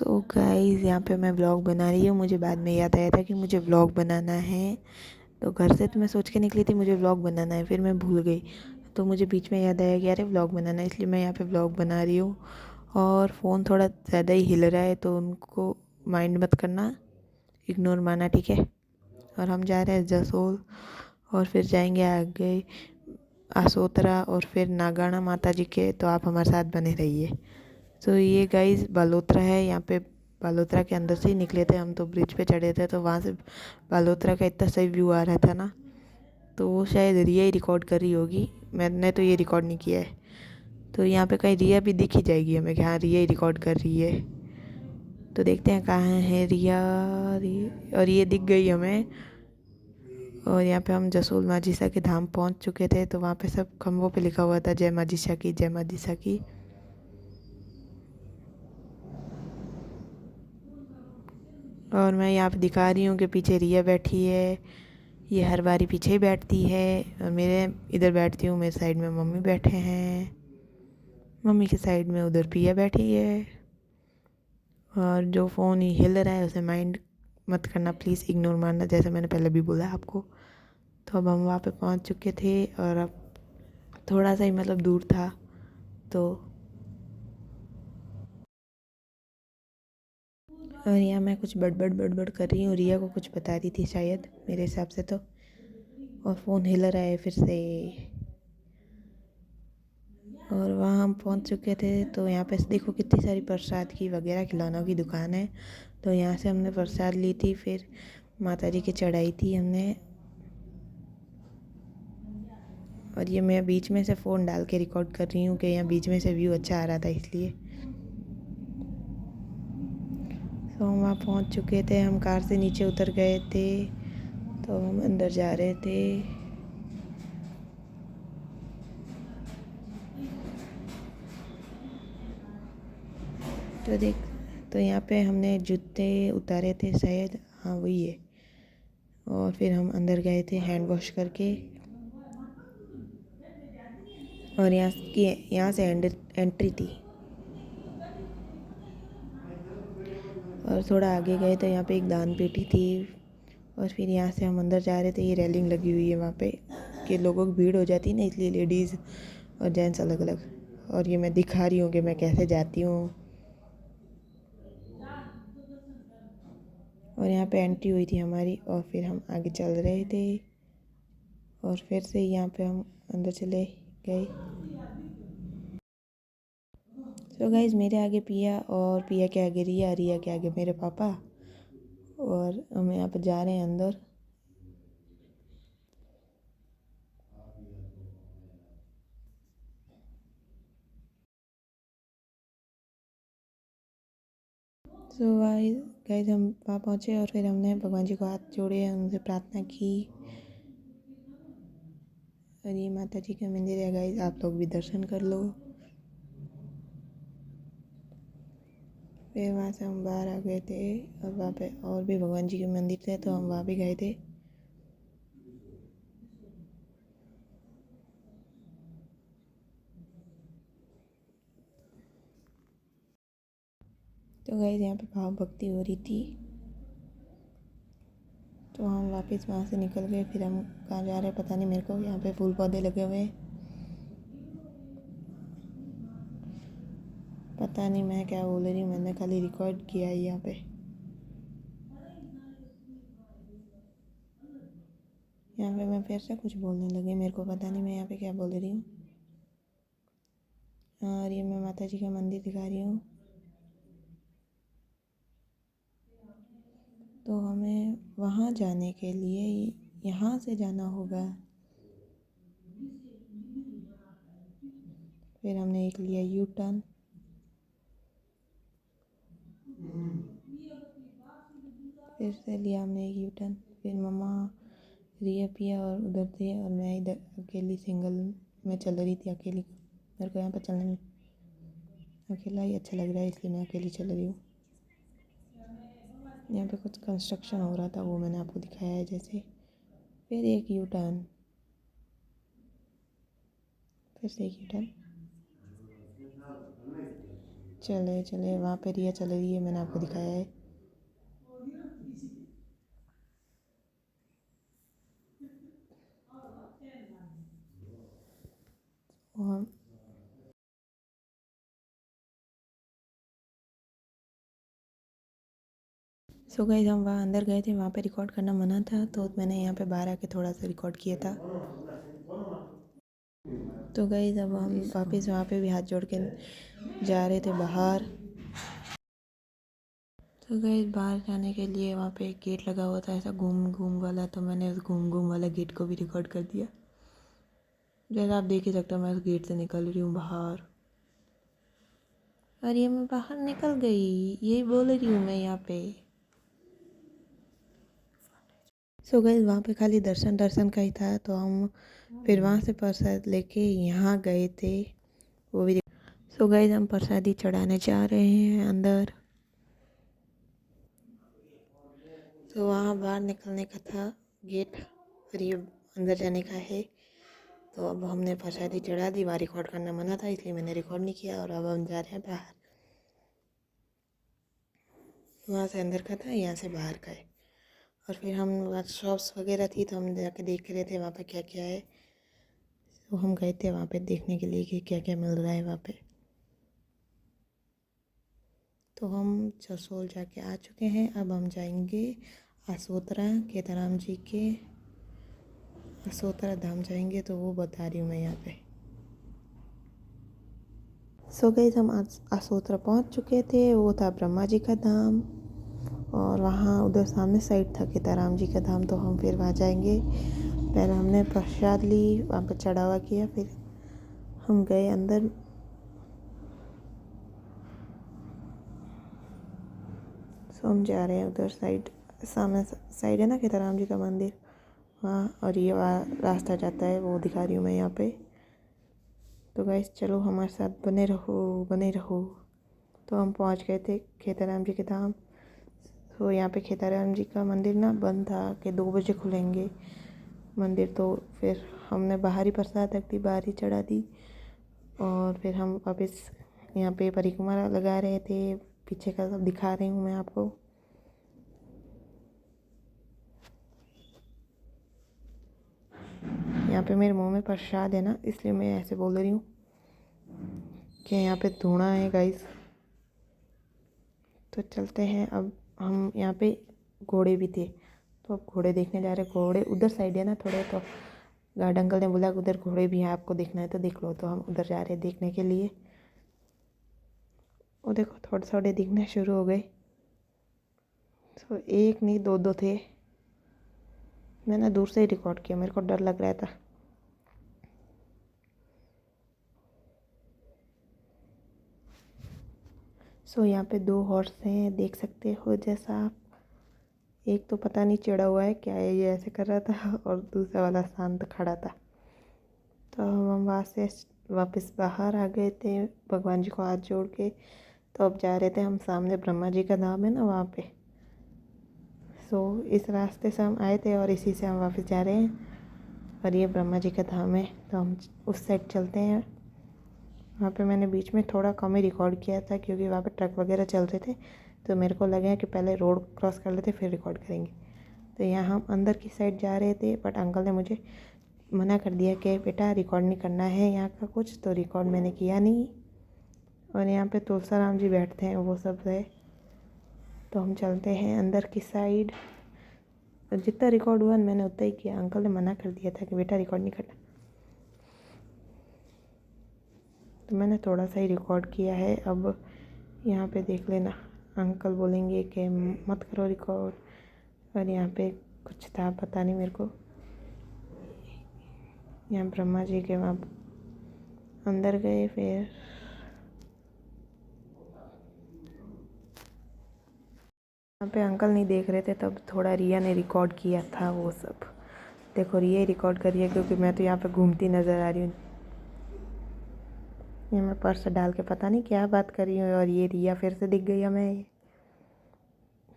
So guys, यहाँ पे मैं व्लॉग बना रही हूँ। मुझे बाद में याद आया था कि मुझे व्लॉग बनाना है। तो घर से तो मैं सोच के निकली थी मुझे व्लॉग बनाना है, फिर मैं भूल गई। तो मुझे बीच में याद आया कि अरे व्लॉग बनाना है, इसलिए मैं यहाँ पे व्लॉग बना रही हूँ। और फ़ोन थोड़ा ज़्यादा ही हिल रहा है तो उनको माइंड मत करना, इग्नोर मारना, ठीक है। और हम जा रहे हैं जसोल और फिर जाएंगे आगे आसोतरा और फिर नागाना माता जी के। तो आप हमारे साथ बने रहिए। तो ये गाइस बालोतरा है। यहाँ पे बालोतरा के अंदर से ही निकले थे हम, तो ब्रिज पे चढ़े थे तो वहाँ से बालोतरा का इतना सही व्यू आ रहा था ना। तो वो शायद रिया ही रिकॉर्ड कर रही होगी, मैंने तो ये रिकॉर्ड नहीं किया है। तो यहाँ पे कहीं रिया भी दिख ही जाएगी हमें कि हाँ रिया ही रिकॉर्ड कर रही है। तो देखते हैं कहाँ है रिया, और ये दिख गई हमें। और यहाँ पे हम जसोल माजिसा के धाम पहुँच चुके थे। तो वहाँ पे सब खम्भों पे लिखा हुआ था जय माजिसा की, जय माजिसा की। और मैं यहाँ पे दिखा रही हूँ कि पीछे रिया बैठी है। ये हर बारी पीछे ही बैठती है और मेरे इधर बैठती हूँ, मेरे साइड में मम्मी बैठे हैं, मम्मी के साइड में उधर पिया बैठी है। और जो फ़ोन ही हिल रहा है उसे माइंड मत करना प्लीज़, इग्नोर मारना, जैसे मैंने पहले भी बोला आपको। तो अब हम वहाँ पे पहुँच चुके थे और अब थोड़ा सा ही मतलब दूर था। तो और यहाँ मैं कुछ बड़बड़ बड़बड़ कर रही हूँ, रिया को कुछ बता रही थी शायद, मेरे हिसाब से तो। और फ़ोन हिल रहा है फिर से। और वहाँ हम पहुँच चुके थे। तो यहाँ पे देखो कितनी सारी प्रसाद की वगैरह खिलौनों की दुकान है। तो यहाँ से हमने प्रसाद ली थी, फिर माता जी की चढ़ाई थी हमने। और ये मैं बीच में से फ़ोन डाल के रिकॉर्ड कर रही हूँ कि यहाँ बीच में से व्यू अच्छा आ रहा था इसलिए। तो हम वहाँ पहुँच चुके थे, हम कार से नीचे उतर गए थे। तो हम अंदर जा रहे थे। तो देख, तो यहाँ पे हमने जूते उतारे थे शायद, हाँ वही है। और फिर हम अंदर गए थे हैंड वॉश करके। और यहाँ से एंट्री थी। और थोड़ा आगे गए तो यहाँ पे एक दान पेटी थी। और फिर यहाँ से हम अंदर जा रहे थे। ये रेलिंग लगी हुई है वहाँ पे कि लोगों की भीड़ हो जाती है ना, इसलिए लेडीज़ और जेंट्स अलग अलग। और ये मैं दिखा रही हूँ कि मैं कैसे जाती हूँ। और यहाँ पे एंट्री हुई थी हमारी और फिर हम आगे चल रहे थे। और फिर से यहाँ पे हम अंदर चले गए। तो गाइज, मेरे आगे पिया और पिया के आगे रिया, रिया के आगे मेरे पापा। और हम यहाँ पे जा रहे हैं अंदर। तो गाइज हम वहाँ पहुँचे और फिर हमने भगवान जी को हाथ जोड़े, उनसे प्रार्थना की। और ये माता जी का मंदिर है गाइज, आप लोग भी दर्शन कर लो। फिर वहाँ से हम बाहर आ गए थे और वहाँ पे और भी भगवान जी के मंदिर थे तो हम वहाँ भी गए थे। तो गाइज यहाँ पे भाव भक्ति हो रही थी। तो हम वापस वहाँ से निकल गए। फिर हम कहाँ जा रहे हैं पता नहीं मेरे को। यहाँ पे फूल पौधे लगे हुए हैं, पता नहीं मैं क्या बोल रही हूँ, मैंने खाली रिकॉर्ड किया है यहाँ पे। यहाँ पे मैं फिर से कुछ बोलने लगी, मेरे को पता नहीं मैं यहाँ पे क्या बोल रही हूँ। और ये मैं माता जी का मंदिर दिखा रही हूँ। तो हमें वहाँ जाने के लिए यहाँ से जाना होगा। फिर हमने एक लिया यू टर्न। फिर से लिया हमने एक यू टर्न। फिर मम्मा, रिया, पिया और उधर थे और मैं इधर अकेली सिंगल में चल रही थी अकेली। मेरे को यहाँ पर चलने में अकेला ही अच्छा लग रहा है इसलिए मैं अकेली चल रही हूँ। यहाँ पे कुछ कंस्ट्रक्शन हो रहा था, वो मैंने आपको दिखाया है जैसे। फिर एक यू टर्न, फिर से एक यू टर्न। चले चले वहाँ पे रिया चल रही है, मैंने आपको दिखाया है। और सो गाइस हम वहाँ अंदर गए थे, वहाँ पे रिकॉर्ड करना मना था, तो मैंने यहाँ पे बाहर आके थोड़ा सा रिकॉर्ड किया था। तो गाइस अब हम वापस वहाँ पे भी हाथ जोड़ के जा रहे थे बाहर। तो गाइस बाहर जाने के लिए वहाँ पे एक गेट लगा हुआ था ऐसा घूम घूम वाला, तो मैंने उस घूम घूम वाला गेट को भी रिकॉर्ड कर दिया। जैसा आप देख ही सकते हो मैं उस गेट से निकल रही हूँ बाहर। और ये मैं बाहर निकल गई, यही बोल रही हूँ मैं यहाँ पे। सो गाइस वहाँ पे खाली दर्शन दर्शन का ही था, तो हम फिर वहाँ से प्रसाद लेके यहाँ गए थे, वो भी। सो गाइस हम प्रसादी चढ़ाने जा रहे हैं अंदर। तो वहाँ बाहर निकलने का था गेट और ये अंदर जाने का है। तो अब हमने प्रसादी चढ़ा दी, वहाँ रिकॉर्ड करना मना था इसलिए मैंने रिकॉर्ड नहीं किया। और अब हम जा रहे हैं बाहर, वहाँ से अंदर का था, यहाँ से बाहर का है। और फिर हम वहाँ शॉप्स वगैरह थी तो हम जाके देख रहे थे वहाँ पे क्या क्या है। तो हम गए थे वहाँ पे देखने के लिए कि क्या क्या मिल रहा है वहाँ पे। तो हम जसोल जाके आ चुके हैं, अब हम जाएंगे आसोतरा केदाराम जी के आसोतरा धाम जाएंगे, तो वो बता रही हूँ मैं यहाँ पे। सो गाइस हम आसोतरा पहुँच चुके थे, वो था ब्रह्मा जी का धाम। और वहाँ उधर सामने साइड था केदाराम जी का धाम, तो हम फिर वहाँ जाएंगे। पहले हमने प्रसाद ली, वहाँ पर चढ़ावा किया, फिर हम गए अंदर। सो हम जा रहे हैं उधर साइड, सामने साइड है ना केदाराम जी का मंदिर वहाँ, और ये वहाँ रास्ता जाता है, वो दिखा रही हूँ मैं यहाँ पे। तो गाइस चलो हमारे साथ बने रहो बने रहो। तो हम पहुँच गए थे केदाराम जी के धाम। तो यहाँ पे केदाराम जी का मंदिर ना बंद था कि 2 बजे खुलेंगे मंदिर, तो फिर हमने बाहर ही प्रसाद रख दी, बाहर ही चढ़ा दी। और फिर हम वापस यहाँ पे परिक्रमा लगा रहे थे, पीछे का सब दिखा रही हूँ मैं आपको। यहाँ पे मेरे मुंह में प्रसाद है ना, इसलिए मैं ऐसे बोल रही हूँ कि यहाँ पे धुआं है गाइस। तो चलते हैं अब। हम यहाँ पे घोड़े भी थे, तो अब घोड़े देखने जा रहे हैं। घोड़े उधर साइड है ना थोड़े, तो गार्ड अंकल ने बोला उधर घोड़े भी हैं, आपको देखना है तो देख लो। तो हम उधर जा रहे हैं देखने के लिए। वो देखो थोड़े थोड़े दिखने शुरू हो गए। तो एक नहीं दो दो थे, मैंने दूर से ही रिकॉर्ड किया, मेरे को डर लग रहा था। सो यहाँ पे 2 हॉर्स हैं, देख सकते हो जैसा आप। एक तो पता नहीं चढ़ा हुआ है क्या है, ये ऐसे कर रहा था, और दूसरा वाला शांत खड़ा था। तो हम वहाँ से वापस बाहर आ गए थे भगवान जी को हाथ जोड़ के। तो अब जा रहे थे हम, सामने ब्रह्मा जी का धाम है ना वहाँ पे। सो इस रास्ते से हम आए थे और इसी से हम वापस जा रहे हैं। और ये ब्रह्मा जी का धाम है, तो हम उस साइड चलते हैं। वहाँ पे मैंने बीच में थोड़ा कम ही रिकॉर्ड किया था क्योंकि वहाँ पे ट्रक वगैरह चल रहे थे, तो मेरे को लगे कि पहले रोड क्रॉस कर लेते फिर रिकॉर्ड करेंगे। तो यहाँ हम अंदर की साइड जा रहे थे, बट अंकल ने मुझे मना कर दिया कि बेटा रिकॉर्ड नहीं करना है यहाँ का कुछ, तो रिकॉर्ड मैंने किया नहीं। और यहाँ पे तुलसाराम जी बैठते हैं, वो सब है। तो हम चलते हैं अंदर की साइड। जितना रिकॉर्ड हुआ मैंने उतना ही किया, अंकल ने मना कर दिया था कि बेटा रिकॉर्ड नहीं करना, तो मैंने थोड़ा सा ही रिकॉर्ड किया है। अब यहाँ पे देख लेना, अंकल बोलेंगे कि मत करो रिकॉर्ड। और यहाँ पे कुछ था पता नहीं मेरे को। यहाँ ब्रह्मा जी के वहाँ अंदर गए, फिर यहाँ पे अंकल नहीं देख रहे थे, तब थोड़ा रिया ने रिकॉर्ड किया था वो सब। देखो रिया ही रिकॉर्ड कर रही है क्योंकि मैं तो यहाँ पे घूमती नज़र आ रही हूँ। ये मैं पर्स डाल के पता नहीं क्या बात कर रही हूँ, और ये रिया फिर से दिख गई हमें।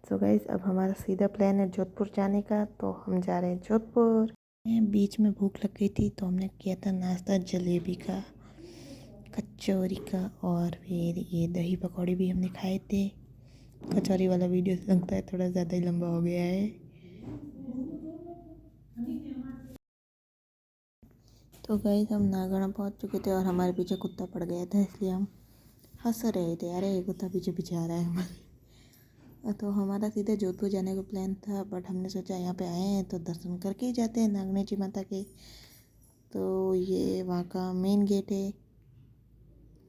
सो गाइस अब हमारा सीधा प्लान है जोधपुर जाने का, तो हम जा रहे हैं जोधपुर। बीच में भूख लग गई थी तो हमने किया था नाश्ता जलेबी का। कचौरी का। और फिर ये दही पकौड़े भी हमने खाए थे। कचौरी वाला वीडियो लगता है थोड़ा ज़्यादा ही लंबा हो गया है। तो गाइस हम नागड़ा पहुंच चुके थे और हमारे पीछे कुत्ता पड़ गया था, इसलिए हम हंस रहे थे, अरे ये कुत्ता पीछे पीछे आ रहा है हमारे। तो हमारा सीधे जोधपुर जाने का प्लान था, बट हमने सोचा यहाँ पे आए हैं तो दर्शन करके ही जाते हैं नागनी जी माता के। तो ये वहाँ का मेन गेट है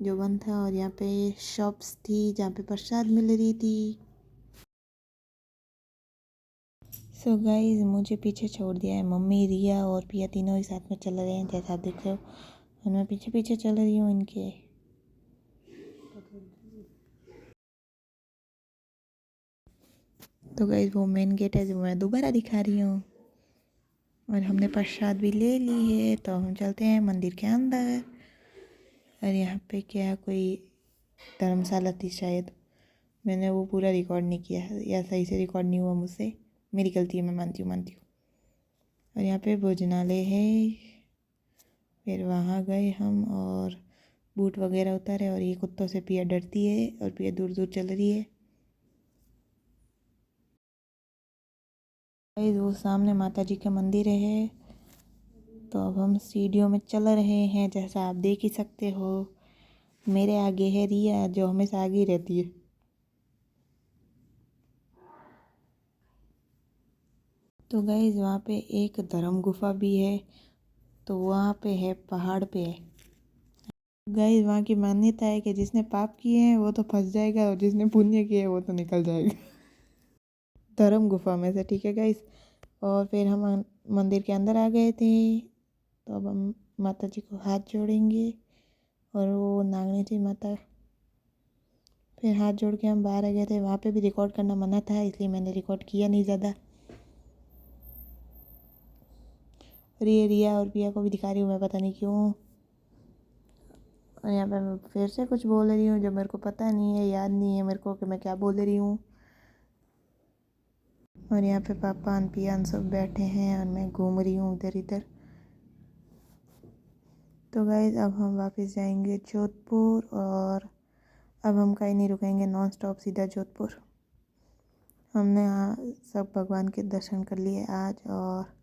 जो बंद था, और यहाँ पे शॉप्स थी जहाँ पे प्रसाद मिल रही थी। सो गाइस मुझे पीछे छोड़ दिया है, मम्मी, रिया और पिया तीनों ही साथ में चल रहे हैं जैसा आप देख रहे हो, और मैं पीछे पीछे चल रही हूँ इनके। तो गाइस वो मेन गेट है जो मैं दोबारा दिखा रही हूँ, और हमने प्रसाद भी ले ली है, तो हम चलते हैं मंदिर के अंदर। और यहाँ पे क्या कोई धर्मशाला थी शायद, मैंने वो पूरा रिकॉर्ड नहीं किया है या सही से रिकॉर्ड नहीं हुआ मुझसे, मेरी गलती है, मैं मानती हूँ। और यहाँ पे भोजनालय है। फिर वहाँ गए हम और बूट वगैरह उतारे, और ये कुत्तों से पिया डरती है और पिया दूर दूर चल रही है। गाइस वो सामने माता जी का मंदिर है। तो अब हम सीढ़ियों में चल रहे हैं, जैसा आप देख ही सकते हो। मेरे आगे है रिया जो हमेशा आगे ही रहती है। तो गाइस वहाँ पे एक धर्म गुफा भी है, तो वहाँ पे है, पहाड़ पे है। गाइस वहाँ की मान्यता है कि जिसने पाप किए हैं वो तो फंस जाएगा, और जिसने पुण्य किए हैं वो तो निकल जाएगा धर्म गुफा में से, ठीक है गाइस। और फिर हम मंदिर के अंदर आ गए थे। तो अब हम माता जी को हाथ जोड़ेंगे, और वो नागनी जी माता, फिर हाथ जोड़ के हम बाहर आ गए थे। वहाँ पे भी रिकॉर्ड करना मना था, इसलिए मैंने रिकॉर्ड किया नहीं ज़्यादा। और ये रिया और पिया को भी दिखा रही हूँ मैं, पता नहीं क्यों। और यहाँ पे मैं फिर से कुछ बोल रही हूँ जो मेरे को पता नहीं है, याद नहीं है मेरे को कि मैं क्या बोल रही हूँ। और यहाँ पे पापा पियान सब बैठे हैं, और मैं घूम रही हूँ इधर इधर। तो गाइज अब हम वापस जाएंगे जोधपुर, और अब हम कहीं नहीं रुकेंगे, नॉन स्टॉप सीधा जोधपुर। हमने सब भगवान के दर्शन कर लिए आज। और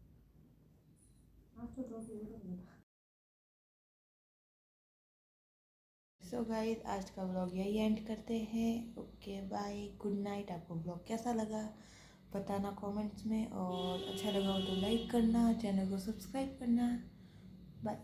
सो गाइस आज का व्लॉग यही एंड करते हैं। Okay bye, good night. आपको व्लॉग कैसा लगा बताना कमेंट्स में, और अच्छा लगा हो तो लाइक करना, चैनल को सब्सक्राइब करना। बाय।